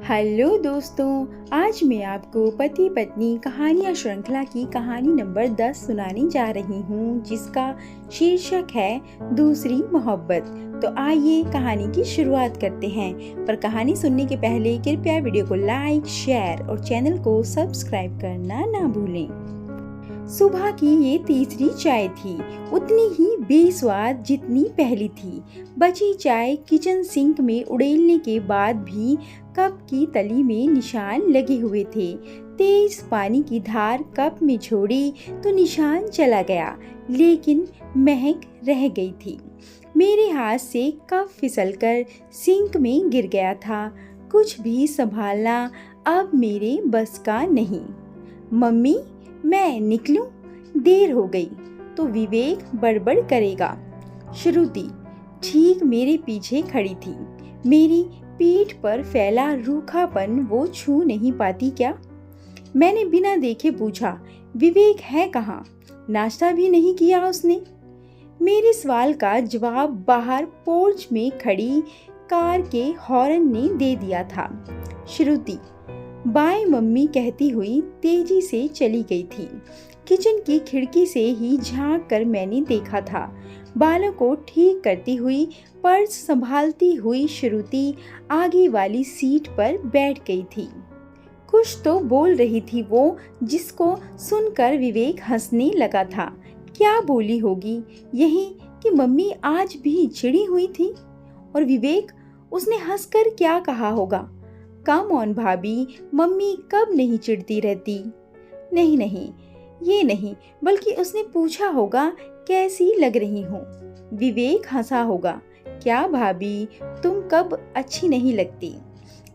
Hello दोस्तों, आज मैं आपको पति पत्नी कहानियाँ श्रृंखला की कहानी नंबर 10 सुनाने जा रही हूँ, जिसका शीर्षक है दूसरी मोहब्बत। तो आइए कहानी की शुरुआत करते हैं। पर कहानी सुनने के पहले कृपया वीडियो को लाइक, शेयर और चैनल को सब्सक्राइब करना ना भूलें। सुबह की ये तीसरी चाय थी, उतनी ही बेस्वाद जितनी पहली थी। बची चाय किचन सिंक में उड़ेलने के बाद भी कप की तली में निशान लगे हुए थे। तेज पानी की धार कप में छोड़ी तो निशान चला गया, लेकिन महक रह गई थी। मेरे हाथ से कप फिसलकर सिंक में गिर गया था। कुछ भी संभालना अब मेरे बस का नहीं। मम्मी, मैं निकलूं? देर हो गई तो विवेक बड़बड़ करेगा। श्रुति ठीक मेरे पीछे खड़ी थी। मेरी पीठ पर फैला रूखापन वो छू नहीं पाती क्या? मैंने बिना देखे पूछा, विवेक है कहाँ? नाश्ता भी नहीं किया उसने? मेरे सवाल का जवाब बाहर पोर्च में खड़ी कार के हॉर्न ने दे दिया था। श्रुति बाय मम्मी कहती हुई तेजी से चली गई थी। किचन की खिड़की से ही झांक कर मैंने देखा था। बालों को ठीक करती हुई, पर्स संभालती हुई श्रुति आगे वाली सीट पर बैठ गई थी। कुछ तो बोल रही थी वो, जिसको सुनकर विवेक हंसने लगा था। क्या बोली होगी? यही कि मम्मी आज भी चिड़ी हुई थी। और विवेक, उसने हंसकर क्या कहा होगा? कम ऑन भाभी, मम्मी कब नहीं चिढ़ती रहती। नहीं, ये नहीं, बल्कि उसने पूछा होगा कैसी लग रही हूँ। विवेक हंसा होगा, क्या भाभी, तुम कब अच्छी नहीं लगती।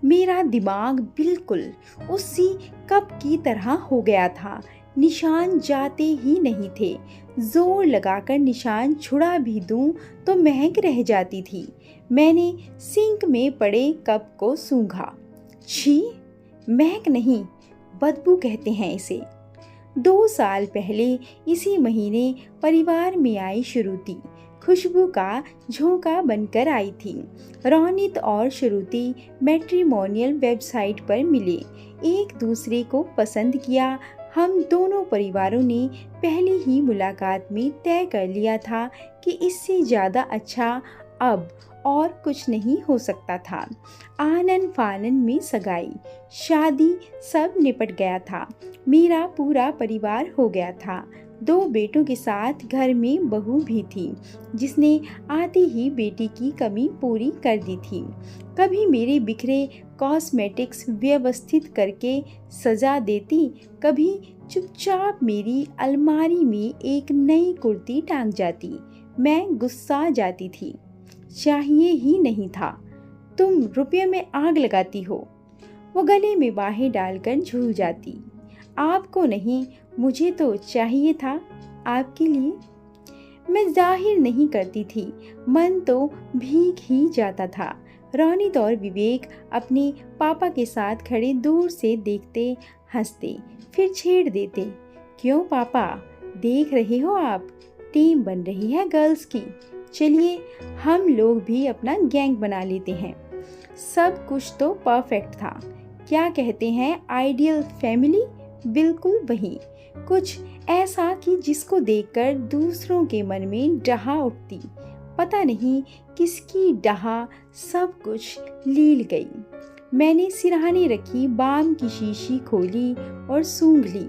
मेरा दिमाग बिल्कुल उसी कप की तरह हो गया था। निशान जाते ही नहीं थे। जोर लगाकर निशान छुड़ा भी दूं तो महक रह जाती थी। मैंने सिंक में पड़े कप को सूंघा। छी, महक नहीं, बदबू कहते हैं इसे। 2 साल पहले इसी महीने परिवार में आई श्रुति खुशबू का झोंका बनकर आई थी। रौनित और श्रुति मैट्रिमोनियल वेबसाइट पर मिले, एक दूसरे को पसंद किया। हम दोनों परिवारों ने पहली ही मुलाकात में तय कर लिया था कि इससे ज़्यादा अच्छा अब और कुछ नहीं हो सकता था। आनन फानन में सगाई, शादी सब निपट गया था। मेरा पूरा परिवार हो गया था। 2 बेटों के साथ घर में बहू भी थी, जिसने आते ही बेटी की कमी पूरी कर दी थी। कभी मेरे बिखरे कॉस्मेटिक्स व्यवस्थित करके सजा देती, कभी चुपचाप मेरी अलमारी में एक नई कुर्ती टांग जाती। मैं गुस्सा जाती थी। चाहिए ही नहीं था, तुम रुपये में आग लगाती हो। वो गले में बाहें डालकर झूल जाती। आपको नहीं, मुझे तो चाहिए था आपके लिए। मैं जाहिर नहीं करती थी, मन तो भीग ही जाता था। रौनित और विवेक अपने पापा के साथ खड़े दूर से देखते, हंसते, फिर छेड़ देते। क्यों पापा, देख रहे हो आप, टीम बन रही है गर्ल्स की। चलिए हम लोग भी अपना गैंग बना लेते हैं। सब कुछ तो परफेक्ट था। क्या कहते हैं, आइडियल फैमिली, बिल्कुल वही। कुछ ऐसा कि जिसको देखकर दूसरों के मन में डहा उठती। पता नहीं किसकी डहा सब कुछ लील गई। मैंने सिरहाने रखी बाम की शीशी खोली और सूंघ ली।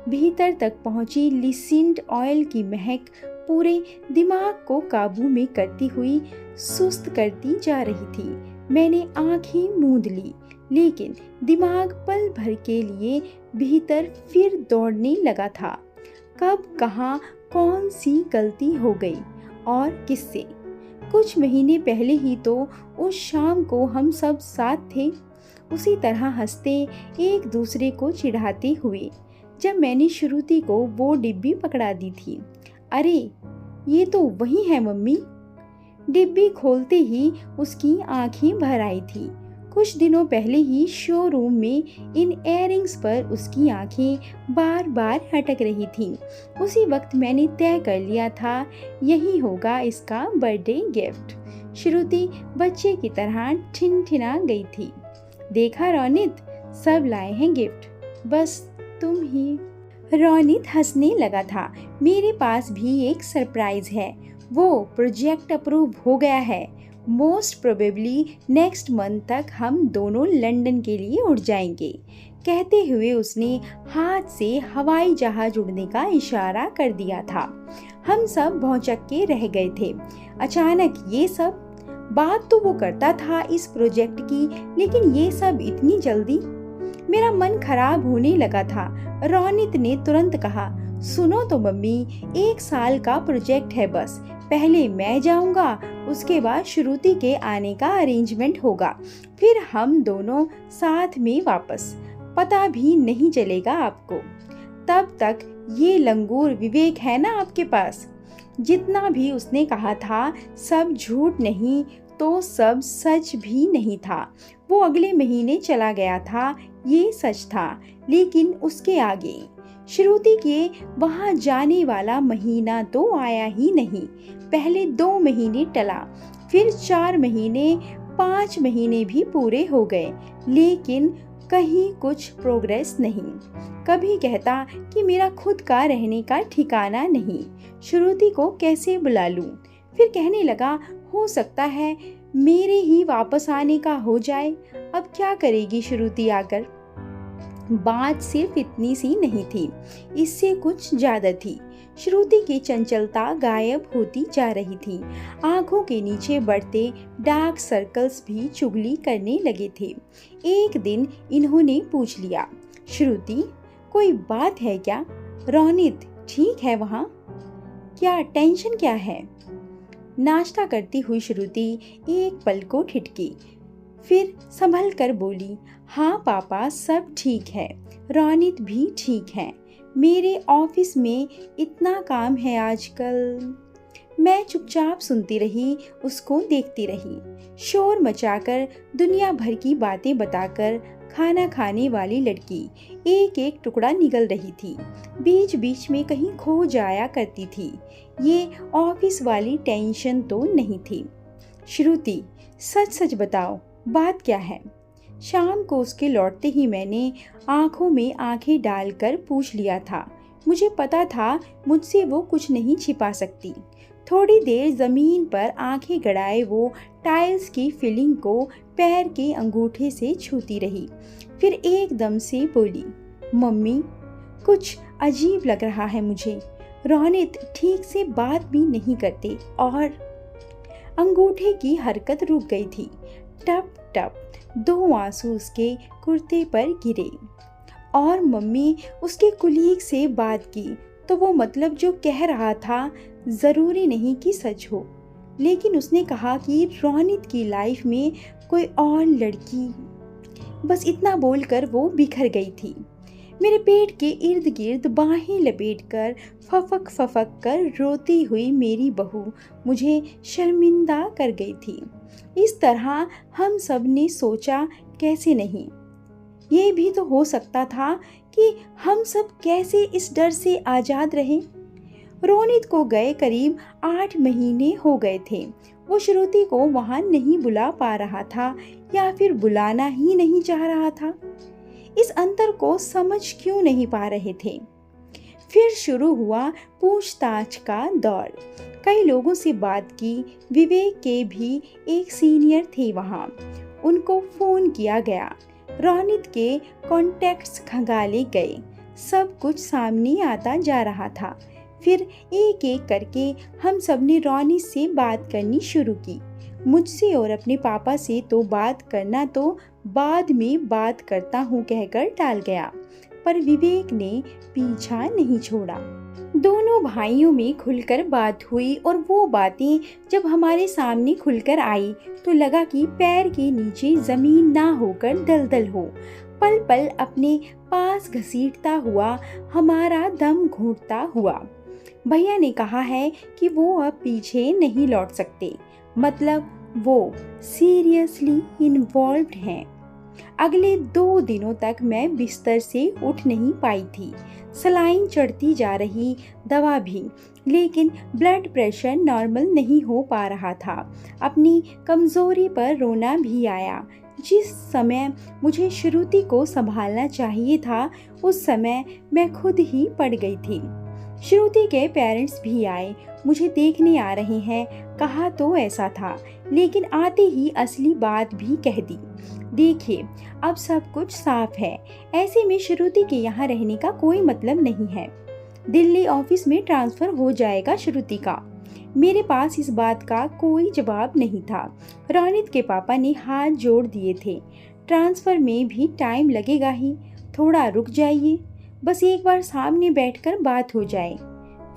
भीतर तक पहुंची लिसेंट ऑयल की महक पूरे दिमाग को काबू में करती हुई सुस्त करती जा रही थी। मैंने आंखें मूंद ली, लेकिन दिमाग पल भर के लिए भीतर फिर दौड़ने लगा था। कब, कहाँ, कौन सी गलती हो गई और किससे? कुछ महीने पहले ही तो उस शाम को हम सब साथ थे, उसी तरह हंसते, एक दूसरे को चिढ़ाते हुए, जब मैंने श्रुति को वो डिब्बी पकड़ा दी थी। अरे ये तो वही है मम्मी। डिब्बी खोलते ही उसकी आंखें भर आई थी। कुछ दिनों पहले ही शोरूम में इन इयररिंग्स पर उसकी आंखें बार बार हटक रही थीं। उसी वक्त मैंने तय कर लिया था, यही होगा इसका बर्थडे गिफ्ट। श्रुति बच्चे की तरह ठिनठिना गई थी। देखा रोनित, सब लाए हैं गिफ्ट, बस तुम ही। रोनित हंसने लगा था। मेरे पास भी एक सरप्राइज है। वो प्रोजेक्ट अप्रूव हो गया है। मोस्ट प्रोबेबली नेक्स्ट मंथ तक हम दोनों लंदन के लिए उड़ जाएंगे। कहते हुए उसने हाथ से हवाई जहाज उड़ने का इशारा कर दिया था। हम सब भौंचक्के रह गए थे। अचानक ये सब बात तो वो करता था इस प्रोजेक्ट की, लेकिन ये सब इतनी जल्दी। मेरा मन खराब होने लगा था। रोनित ने तुरंत कहा, सुनो तो मम्मी, 1 साल का प्रोजेक्ट है बस। पहले मैं जाऊंगा, उसके बाद श्रुति के आने का अरेंजमेंट होगा, फिर हम दोनों साथ में वापस। पता भी नहीं चलेगा आपको। तब तक ये लंगूर विवेक है ना आपके पास। जितना भी उसने कहा था सब झूठ नहीं तो सब सच भी नहीं था। वो अगले महीने चला गया था, ये सच था, लेकिन उसके आगे श्रुति के वहाँ जाने वाला महीना तो आया ही नहीं। पहले 2 महीने टला, फिर 4 महीने, 5 महीने भी पूरे हो गए, लेकिन कहीं कुछ प्रोग्रेस नहीं। कभी कहता कि मेरा खुद का रहने का ठिकाना नहीं, श्रुति को कैसे बुला लूं। फिर कहने लगा, हो सकता है मेरे ही वापस आने का हो जाए। अब क्या करेगी श्रुति आकर। बात सिर्फ इतनी सी नहीं थी, इससे कुछ ज्यादा थी। श्रुति की चंचलता गायब होती जा रही थी। आंखों के नीचे बढ़ते डार्क सर्कल्स भी चुगली करने लगे थे। एक दिन इन्होंने पूछ लिया, श्रुति कोई बात है क्या? रोनित ठीक है वहाँ? क्या टेंशन क्या है? नाश्ता करती हुई श्रुति एक पल को ठिठकी, फिर संभल कर बोली, हाँ पापा सब ठीक है, रोनित भी ठीक है। मेरे ऑफिस में इतना काम है आजकल। मैं चुपचाप सुनती रही, उसको देखती रही। शोर मचाकर, दुनिया भर की बातें बताकर खाना खाने वाली लड़की एक एक टुकड़ा निगल रही थी। बीच बीच में कहीं खो जाया करती थी। ये ऑफिस वाली टेंशन तो नहीं थी। श्रुति सच सच बताओ, बात क्या है? शाम को उसके लौटते ही मैंने आंखों में आंखें डालकर पूछ लिया था। मुझे पता था मुझसे वो कुछ नहीं छिपा सकती। थोड़ी देर जमीन पर आंखें गड़ाए वो टाइल्स की फीलिंग को पैर के अंगूठे से छूती रही। फिर एकदम से बोली, मम्मी कुछ अजीब लग रहा है मुझे। रोनित ठीक से बात भी नहीं करते और अंगूठे की हरकत रुक गई थी। टप टप 2 आंसू उसके कुर्ते पर गिरे। और मम्मी उसके कुलीग से बात की तो वो मतलब जो कह रहा था ज़रूरी नहीं कि सच हो, लेकिन उसने कहा कि रोनित की लाइफ में कोई और लड़की। बस इतना बोलकर वो बिखर गई थी। मेरे पेट के इर्द गिर्द बाहें लपेटकर फफक फफक कर रोती हुई मेरी बहू मुझे शर्मिंदा कर गई थी। इस तरह हम सब ने सोचा कैसे नहीं। ये भी तो हो सकता था कि हम सब कैसे इस डर से आज़ाद रहें। रोनित को गए करीब 8 महीने हो गए थे। वो श्रुति को वहाँ नहीं बुला पा रहा था या फिर बुलाना ही नहीं चाह रहा था। इस अंतर को समझ क्यों नहीं पा रहे थे। फिर शुरू हुआ पूछताछ का दौर। कई लोगों से बात की। विवेक के भी एक सीनियर थे वहाँ। उनको फोन किया गया। रोनित के कॉन्टैक्ट्स खंगाले गए। सब कुछ सामने आता जा रहा था। फिर एक एक करके हम सब ने रोनित से बात करनी शुरू की। मुझसे और अपने पापा से तो बात करना तो बाद में बात करता हूँ कहकर टाल गया, पर विवेक ने पीछा नहीं छोड़ा। दोनों भाइयों में खुलकर बात हुई और वो बातें जब हमारे सामने खुलकर आई तो लगा कि पैर के नीचे जमीन ना होकर दलदल हो। पल पल अपने पास घसीटता हुआ हमारा दम घूंटता हुआ। भैया ने कहा है कि वो अब पीछे नहीं लौट सकते, मतलब वो सीरियसली इन्वॉल्व्ड हैं। अगले 2 दिनों तक मैं बिस्तर से उठ नहीं पाई थी। सलाइन चढ़ती जा रही, दवा भी, लेकिन ब्लड प्रेशर नॉर्मल नहीं हो पा रहा था। अपनी कमजोरी पर रोना भी आया, जिस समय मुझे श्रुति को संभालना चाहिए था, उस समय मैं खुद ही पड़ गई थी। श्रुति के पेरेंट्स भी आए, मुझे देखने आ रहे हैं, कहा तो ऐसा था, लेकिन आते ही असली बात भी कह दी। देखिए, अब सब कुछ साफ है। ऐसे में श्रुति के यहाँ रहने का कोई मतलब नहीं है। दिल्ली ऑफिस में ट्रांसफर हो जाएगा श्रुति का। मेरे पास इस बात का कोई जवाब नहीं था। रोनित के पापा ने हाथ जोड़ दिए थे। ट्रांसफर में भी टाइम लगेगा ही, थोड़ा रुक जाइए, बस एक बार सामने बैठकर बात हो जाए,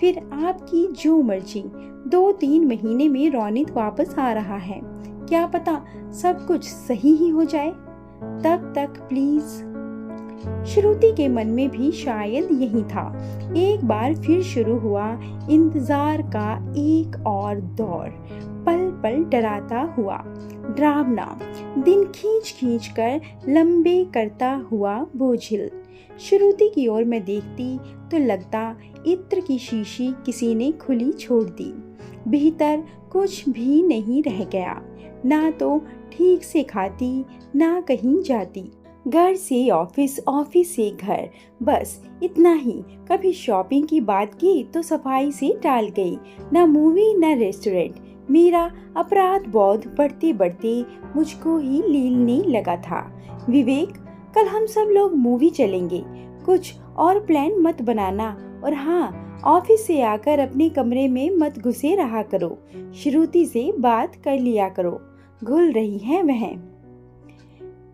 फिर आपकी जो मर्जी। 2-3 महीने में रोनित वापस आ रहा है, क्या पता सब कुछ सही ही हो जाए। तब तक प्लीज। श्रुति के मन में भी शायद यही था। एक बार फिर शुरू हुआ इंतजार का एक और दौर, पल पल डराता हुआ डरावना, दिन खींच खींच कर लंबे करता हुआ बोझिल। श्रुति की ओर मैं देखती तो लगता इत्र की शीशी किसी ने खुली छोड़ दी। भीतर कुछ भी नहीं रह गया, ना तो ठीक से खाती, ना कहीं जाती। घर से ऑफिस, ऑफिस से घर, बस इतना ही। कभी शॉपिंग की बात की तो सफाई से टाल गई, ना मूवी ना रेस्टोरेंट। मेरा अपराध बोध बढ़ते बढ़ते मुझको ही लीलने लगा था। विवेक, कल हम सब लोग मूवी चलेंगे, कुछ और प्लान मत बनाना। और हाँ, ऑफिस से आकर अपने कमरे में मत घुसे रहा करो, श्रुति से बात कर लिया करो, घुल रही है वह।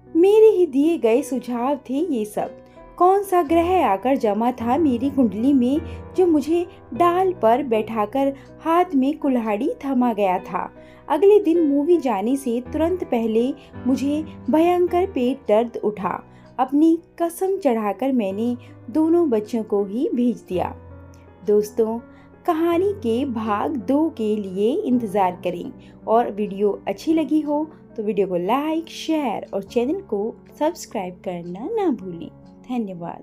मेरे ही दिए गए सुझाव थे ये सब। कौन सा ग्रह आकर जमा था मेरी कुंडली में, जो मुझे डाल पर बैठाकर हाथ में कुल्हाड़ी थमा गया था। अगले दिन मूवी जाने से तुरंत पहले मुझे भयंकर पेट दर्द उठा। अपनी कसम चढ़ाकर मैंने दोनों बच्चों को ही भेज दिया। दोस्तों, कहानी के भाग 2 के लिए इंतज़ार करें। और वीडियो अच्छी लगी हो तो वीडियो को लाइक, शेयर और चैनल को सब्सक्राइब करना ना भूलें। धन्यवाद।